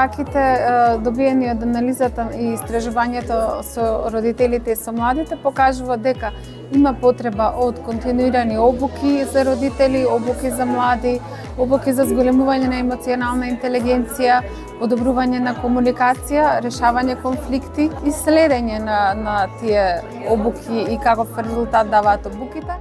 препораките добиени од анализата и истражувањето со родителите и со младите покажува дека има потреба од континуирани обуки за родители, обуки за млади, обуки за зголемување на емоционална интелигенција, подобрување на комуникација, решавање конфликти и следење на тие обуки и каков резултат даваат обуките.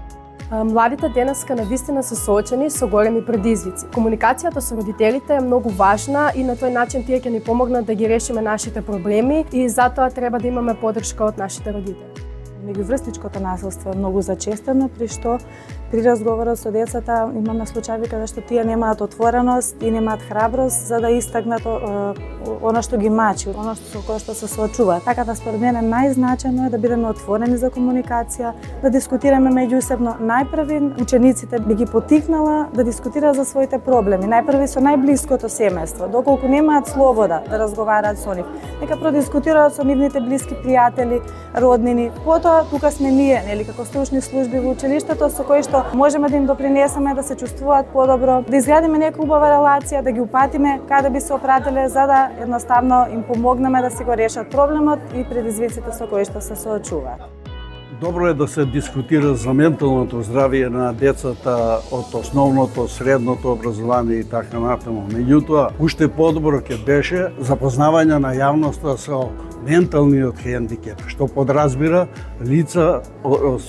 Младите денеска навистина се соочени со големи предизвици. Комуникацијата со родителите е многу важна и на тој начин тие ќе ни помогнат да ги решиме нашите проблеми и затоа треба да имаме поддршка од нашите родители. Меѓуврсничкото насилство е многу зачестено, при што при разговорот со децата имаме случаи каде што тие немаат отвореност и немаат храброст за да истакнат она што ги мачи, она со кое што се соочуваат. Така да според мене најзначајно е да бидеме отворени за комуникација, да дискутираме меѓусебно. Најпрви учениците би ги потикнала да дискутираат за своите проблеми, најпрви со најблиското семејство, доколку немаат слобода да разговараат со нив. Нека продискутираат со нивните блиски пријатели, роднини. Потоа тука сме ние, нели, како стручни служби во училиштето со кои што можеме да им допринесеме да се чувствуваат подобро, да изградиме нека убава релација, да ги упатиме каде би се опратиле за да едноставно им помогнеме да си го решат проблемот и предизвиците со кои што се соочуваат. Добро е да се дискутира за менталното здравје на децата од основното, средното образование и така натаму. Меѓутоа, уште подобро ќе беше запознавање на јавноста со менталниот хендикеп, што подразбира лица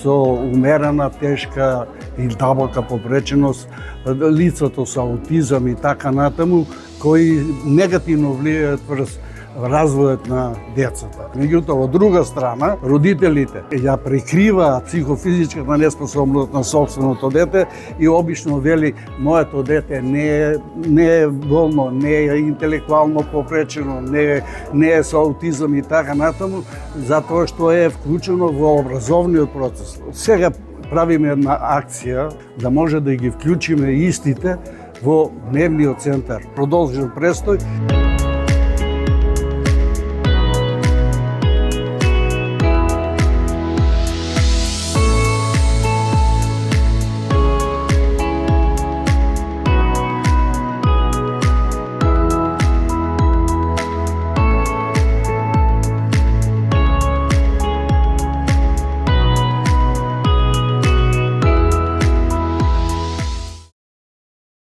со умерена, тешка и дабока попреченост, лицата со аутизам и така натаму, кои негативно влијаат врз развојот на децата. Меѓутоа, од друга страна, родителите ја прикриваат психофизичката неспособност на собственото дете и обично вели моето дете не е болно, не е интелектуално попречено, не е со аутизам и така натаму, затоа што е вклучено во образовниот процес. Сега правиме една акција да може да ги вклучиме истите во дневниот центар. Продолжен престој.